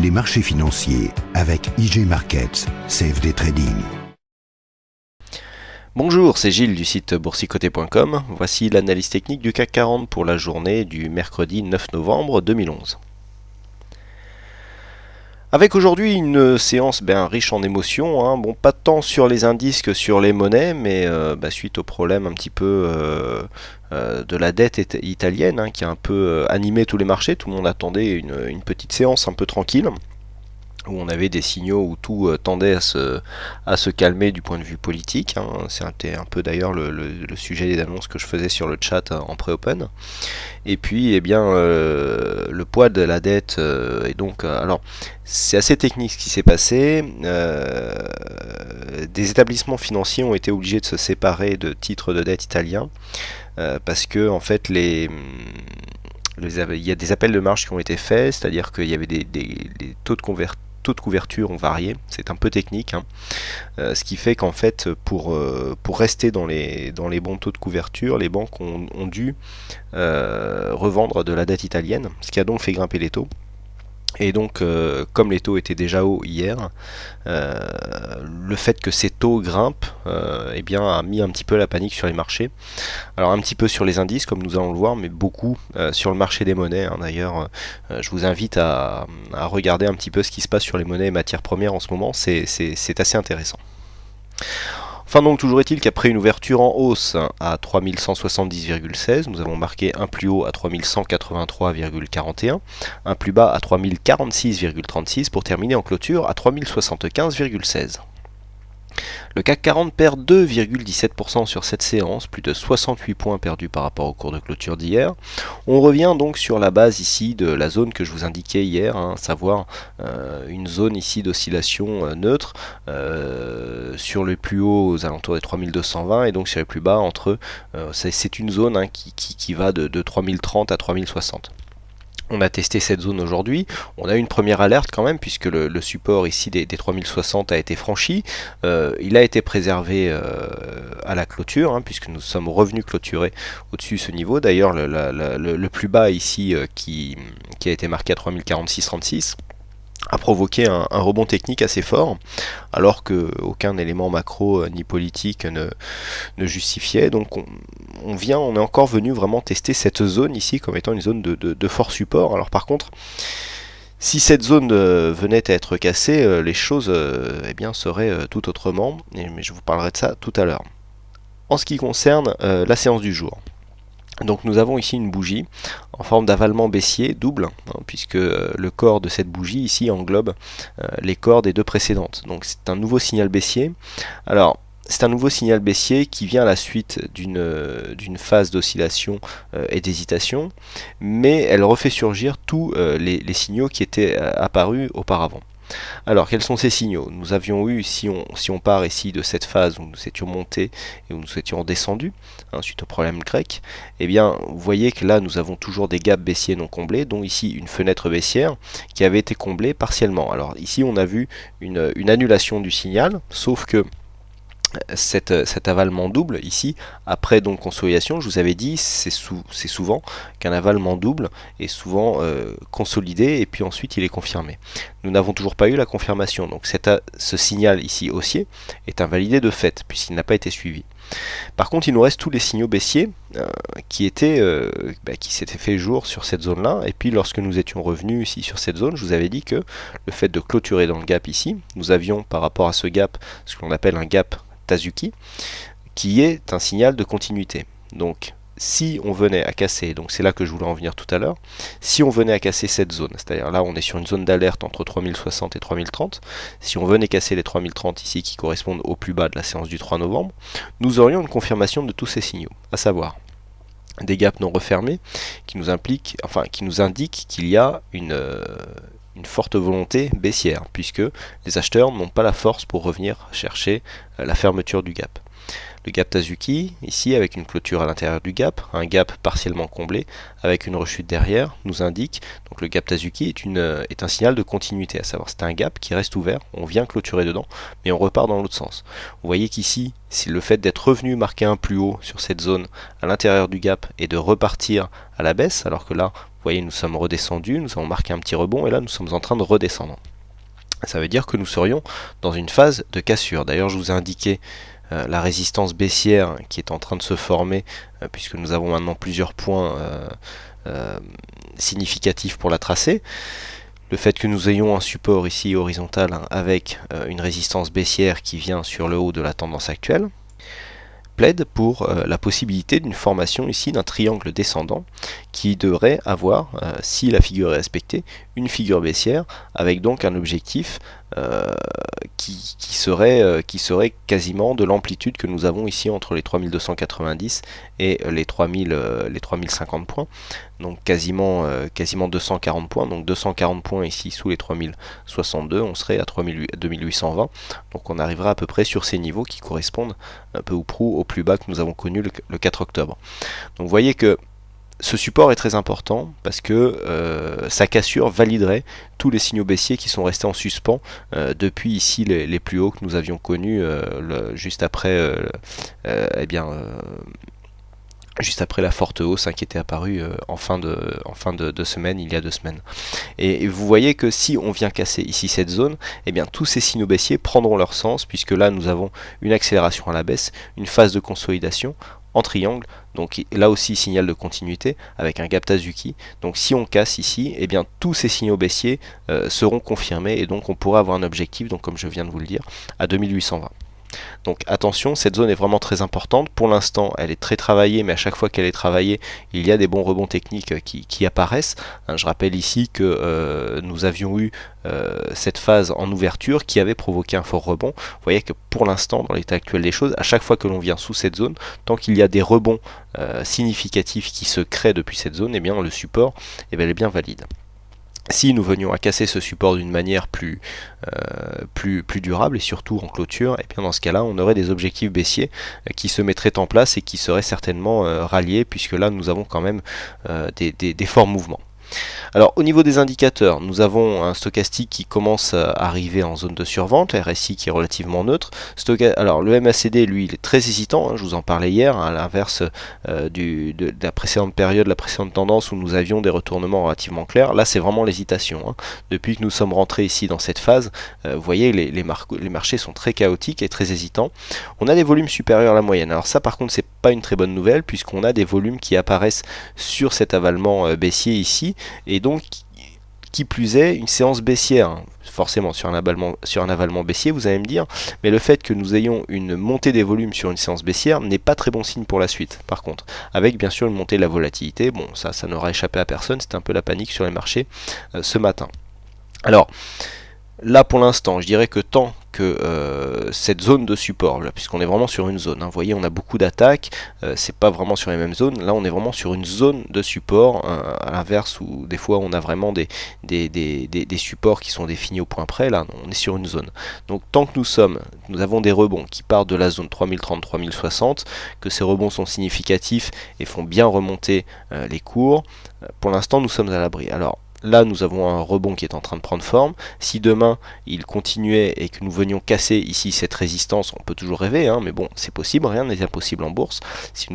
Les marchés financiers avec IG Markets, CFD Trading. Bonjour, c'est Gilles du site boursicoté.com. Voici l'analyse technique du CAC 40 pour la journée du mercredi 9 novembre 2011. Avec aujourd'hui une séance riche en émotions, bon, pas tant sur les indices que sur les monnaies, mais suite au problème un petit peu de la dette italienne qui a un peu animé tous les marchés, tout le monde attendait une petite séance un peu tranquille, où on avait des signaux où tout tendait à se calmer du point de vue politique. C'était un peu d'ailleurs le sujet des annonces que je faisais sur le chat en pré-open. Et puis, le poids de la dette est donc... alors, c'est assez technique ce qui s'est passé. Des établissements financiers ont été obligés de se séparer de titres de dette italiens parce que, en fait, il y a des appels de marge qui ont été faits, c'est-à-dire qu'il y avait des taux de couverture ont varié, c'est un peu technique, ce qui fait qu'en fait pour rester dans les bons taux de couverture, les banques ont dû revendre de la dette italienne, ce qui a donc fait grimper les taux. Et donc, comme les taux étaient déjà hauts hier, le fait que ces taux grimpent a mis un petit peu la panique sur les marchés. Alors un petit peu sur les indices, comme nous allons le voir, mais beaucoup sur le marché des monnaies. D'ailleurs, je vous invite à regarder un petit peu ce qui se passe sur les monnaies et matières premières en ce moment. C'est assez intéressant. Enfin donc, toujours est-il qu'après une ouverture en hausse à 3170,16, nous avons marqué un plus haut à 3183,41, un plus bas à 3046,36 pour terminer en clôture à 3075,16. Le CAC 40 perd 2,17% sur cette séance, plus de 68 points perdus par rapport au cours de clôture d'hier. On revient donc sur la base ici de la zone que je vous indiquais hier, à savoir une zone ici d'oscillation neutre, sur le plus haut aux alentours des 3220 et donc sur les plus bas c'est une zone qui va de 3030 à 3060. On a testé cette zone aujourd'hui, on a eu une première alerte quand même puisque le support ici des 3060 a été franchi, il a été préservé à la clôture puisque nous sommes revenus clôturer au-dessus de ce niveau. D'ailleurs le plus bas ici qui a été marqué à 3046,36 a provoqué un rebond technique assez fort, alors qu'aucun élément macro ni politique ne justifiait. Donc on est encore venu vraiment tester cette zone ici comme étant une zone de fort support. Alors par contre, si cette zone venait à être cassée, les choses seraient tout autrement, mais je vous parlerai de ça tout à l'heure. En ce qui concerne la séance du jour, donc nous avons ici une bougie en forme d'avalement baissier double, puisque le corps de cette bougie ici englobe les corps des deux précédentes. Donc c'est un nouveau signal baissier. Alors c'est un nouveau signal baissier qui vient à la suite d'une phase d'oscillation et d'hésitation, mais elle refait surgir tous les signaux qui étaient apparus auparavant. Alors, quels sont ces signaux? Nous avions eu, si on part ici de cette phase où nous étions montés et où nous étions descendus, suite au problème grec, vous voyez que là, nous avons toujours des gaps baissiers non comblés, dont ici une fenêtre baissière qui avait été comblée partiellement. Alors ici, on a vu une annulation du signal, sauf que cet avalement double ici, après donc consolidation, je vous avais dit, c'est souvent qu'un avalement double est souvent consolidé et puis ensuite il est confirmé. Nous n'avons toujours pas eu la confirmation, donc ce signal ici haussier est invalidé de fait puisqu'il n'a pas été suivi. Par contre, il nous reste tous les signaux baissiers qui s'étaient fait jour sur cette zone-là. Et puis, lorsque nous étions revenus ici sur cette zone, je vous avais dit que le fait de clôturer dans le gap ici, nous avions par rapport à ce gap ce que l'on appelle un gap Tazuki, qui est un signal de continuité. Donc, si on venait à casser, donc c'est là que je voulais en venir tout à l'heure, si on venait à casser cette zone, c'est-à-dire là on est sur une zone d'alerte entre 3060 et 3030, si on venait casser les 3030 ici qui correspondent au plus bas de la séance du 3 novembre, nous aurions une confirmation de tous ces signaux, à savoir des gaps non refermés qui nous indiquent qu'il y a une forte volonté baissière, puisque les acheteurs n'ont pas la force pour revenir chercher la fermeture du gap. Le gap Tazuki, ici avec une clôture à l'intérieur du gap, un gap partiellement comblé avec une rechute derrière, nous indique, donc le gap Tazuki est un signal de continuité, à savoir c'est un gap qui reste ouvert, on vient clôturer dedans, mais on repart dans l'autre sens. Vous voyez qu'ici, c'est le fait d'être revenu marquer un plus haut sur cette zone à l'intérieur du gap et de repartir à la baisse, alors que là, Vous voyez, nous sommes redescendus, nous avons marqué un petit rebond, et là nous sommes en train de redescendre. Ça veut dire que nous serions dans une phase de cassure. D'ailleurs, je vous ai indiqué la résistance baissière qui est en train de se former, puisque nous avons maintenant plusieurs points significatifs pour la tracer. Le fait que nous ayons un support ici horizontal avec une résistance baissière qui vient sur le haut de la tendance actuelle plaide pour la possibilité d'une formation ici d'un triangle descendant qui devrait avoir, si la figure est respectée, une figure baissière avec donc un objectif qui serait quasiment de l'amplitude que nous avons ici entre les 3290 et les 3050 points, donc quasiment 240 points, donc 240 points ici sous les 3062, on serait à 2820, donc on arrivera à peu près sur ces niveaux qui correspondent un peu ou prou au plus bas que nous avons connu le 4 octobre. Donc vous voyez que ce support est très important parce que sa cassure validerait tous les signaux baissiers qui sont restés en suspens depuis ici les plus hauts que nous avions connus juste après juste après la forte hausse qui était apparue en fin de semaine, il y a 2 semaines. Et vous voyez que si on vient casser ici cette zone, eh bien tous ces signaux baissiers prendront leur sens, puisque là nous avons une accélération à la baisse, une phase de consolidation en triangle, donc là aussi signal de continuité avec un gap Tazuki. Donc si on casse ici, eh bien tous ces signaux baissiers seront confirmés, et donc on pourra avoir un objectif, donc comme je viens de vous le dire, à 2820. Donc attention, cette zone est vraiment très importante. Pour l'instant, elle est très travaillée, mais à chaque fois qu'elle est travaillée, il y a des bons rebonds techniques qui apparaissent. Je rappelle ici que nous avions eu cette phase en ouverture qui avait provoqué un fort rebond. Vous voyez que pour l'instant, dans l'état actuel des choses, à chaque fois que l'on vient sous cette zone, tant qu'il y a des rebonds significatifs qui se créent depuis cette zone, eh bien le support est bel et bien valide. Si nous venions à casser ce support d'une manière plus durable et surtout en clôture, et bien dans ce cas-là, on aurait des objectifs baissiers qui se mettraient en place et qui seraient certainement ralliés, puisque là nous avons quand même des forts mouvements. Alors au niveau des indicateurs, nous avons un stochastique qui commence à arriver en zone de survente, RSI qui est relativement neutre. Alors le MACD, lui, il est très hésitant, je vous en parlais hier, à l'inverse de la précédente période, la précédente tendance où nous avions des retournements relativement clairs. Là c'est vraiment l'hésitation. Depuis que nous sommes rentrés ici dans cette phase, vous voyez les marchés sont très chaotiques et très hésitants. On a des volumes supérieurs à la moyenne. Alors ça par contre c'est pas une très bonne nouvelle, puisqu'on a des volumes qui apparaissent sur cet avalement baissier ici, et donc qui plus est une séance baissière, forcément sur un avalement baissier, vous allez me dire, mais le fait que nous ayons une montée des volumes sur une séance baissière n'est pas très bon signe pour la suite, par contre, avec bien sûr une montée de la volatilité. Bon, ça n'aura échappé à personne, c'était un peu la panique sur les marchés ce matin. Alors là pour l'instant, je dirais que tant que cette zone de support, puisqu'on est vraiment sur une zone, vous voyez on a beaucoup d'attaques, c'est pas vraiment sur les mêmes zones, là on est vraiment sur une zone de support, à l'inverse où des fois on a vraiment des supports qui sont définis au point près, là on est sur une zone. Donc tant que nous avons des rebonds qui partent de la zone 3030-3060, que ces rebonds sont significatifs et font bien remonter les cours, pour l'instant nous sommes à l'abri. Alors là nous avons un rebond qui est en train de prendre forme. Si demain il continuait et que nous venions casser ici cette résistance, on peut toujours rêver, mais bon c'est possible, rien n'est impossible en bourse. Si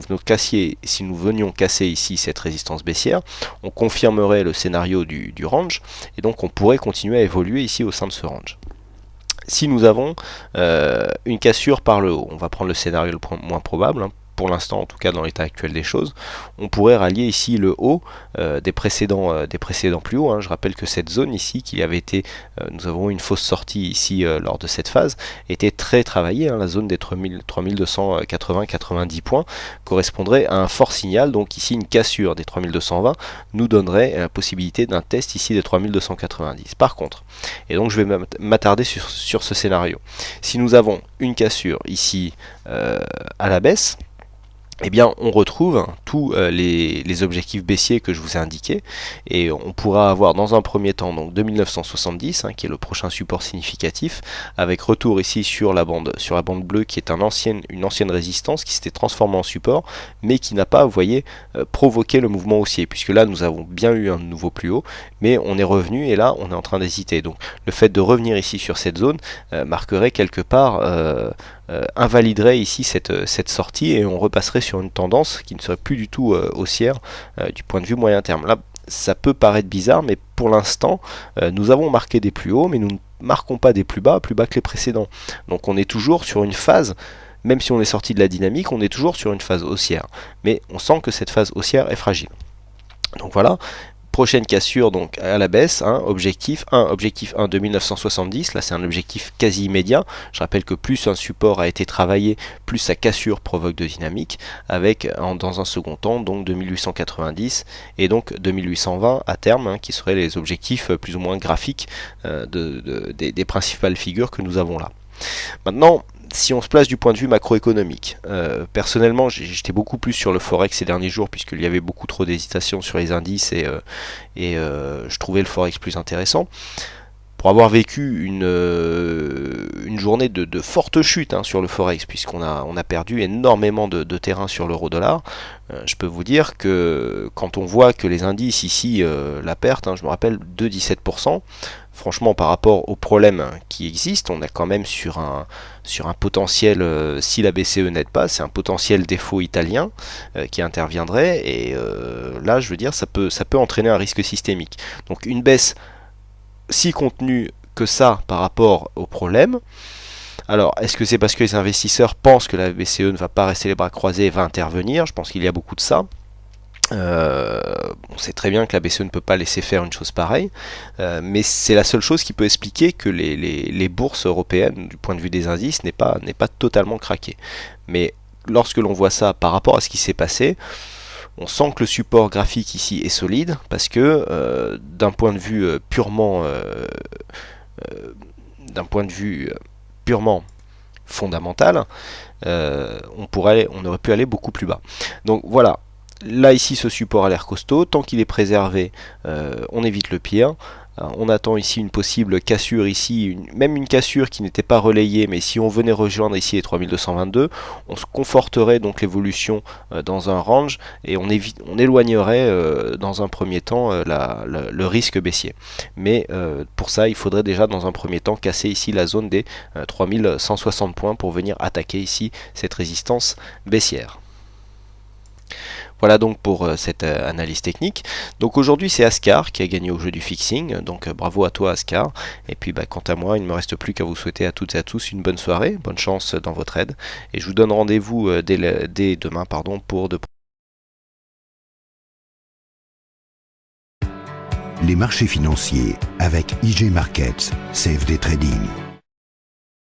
nous venions casser ici cette résistance baissière, on confirmerait le scénario du range, et donc on pourrait continuer à évoluer ici au sein de ce range. Si nous avons une cassure par le haut, on va prendre le scénario le moins probable, pour l'instant en tout cas dans l'état actuel des choses, on pourrait rallier ici le haut des précédents plus hauts. Je rappelle que cette zone ici qui avait été, nous avons eu une fausse sortie ici lors de cette phase, était très travaillée, la zone des 3280-90 points correspondrait à un fort signal, donc ici une cassure des 3220 nous donnerait la possibilité d'un test ici des 3290. Par contre, et donc je vais m'attarder sur ce scénario, si nous avons une cassure ici à la baisse, eh bien on retrouve tous les objectifs baissiers que je vous ai indiqués, et on pourra avoir dans un premier temps donc 2970 qui est le prochain support significatif, avec retour ici sur la bande bleue qui est une ancienne résistance qui s'était transformée en support, mais qui n'a pas, vous voyez, provoqué le mouvement haussier, puisque là nous avons bien eu un nouveau plus haut, mais on est revenu et là on est en train d'hésiter. Donc le fait de revenir ici sur cette zone marquerait quelque part invaliderait ici cette sortie, et on repasserait sur une tendance qui ne serait plus du tout haussière du point de vue moyen terme. Là ça peut paraître bizarre, mais pour l'instant, nous avons marqué des plus hauts, mais nous ne marquons pas des plus bas que les précédents. Donc on est toujours sur une phase, même si on est sorti de la dynamique, on est toujours sur une phase haussière. Mais on sent que cette phase haussière est fragile. Donc voilà. Prochaine cassure donc à la baisse, hein, objectif 1 2970, là c'est un objectif quasi immédiat. Je rappelle que plus un support a été travaillé, plus sa cassure provoque de dynamique, avec dans un second temps donc 2890 et donc 2820 à terme, hein, qui seraient les objectifs plus ou moins graphiques des principales figures que nous avons là. Maintenant, si on se place du point de vue macroéconomique, personnellement j'étais beaucoup plus sur le Forex ces derniers jours puisqu'il y avait beaucoup trop d'hésitation sur les indices et je trouvais le Forex plus intéressant. Pour avoir vécu une journée de forte chute, hein, sur le Forex, puisqu'on a perdu énormément de terrain sur l'euro-dollar, je peux vous dire que quand on voit que les indices ici, la perte, hein, je me rappelle, de 17%, franchement par rapport aux problèmes qui existent, on est quand même sur un potentiel, si la BCE n'aide pas, c'est un potentiel défaut italien qui interviendrait, et là je veux dire ça peut entraîner un risque systémique. Donc une baisse si contenue que ça par rapport aux problèmes. Alors, est-ce que c'est parce que les investisseurs pensent que la BCE ne va pas rester les bras croisés et va intervenir? Je pense qu'il y a beaucoup de ça. On sait très bien que la BCE ne peut pas laisser faire une chose pareille, mais c'est la seule chose qui peut expliquer que les bourses européennes, du point de vue des indices, n'est pas totalement craqué. Mais lorsque l'on voit ça par rapport à ce qui s'est passé, on sent que le support graphique ici est solide, parce que d'un point de vue purement fondamental, on aurait pu aller beaucoup plus bas. Donc voilà. Là ici ce support a l'air costaud, tant qu'il est préservé, on évite le pire. On attend ici une possible cassure ici, même une cassure qui n'était pas relayée, mais si on venait rejoindre ici les 3222, on se conforterait donc l'évolution dans un range et on éloignerait dans un premier temps le risque baissier. Mais pour ça, il faudrait déjà dans un premier temps casser ici la zone des 3160 points pour venir attaquer ici cette résistance baissière. Voilà donc pour cette analyse technique. Donc aujourd'hui c'est Ascar qui a gagné au jeu du fixing, donc bravo à toi Ascar. Et puis quant à moi, il ne me reste plus qu'à vous souhaiter à toutes et à tous une bonne soirée, bonne chance dans votre aide. Et je vous donne rendez-vous dès demain pour de... Les marchés financiers avec IG Markets, CFD Trading.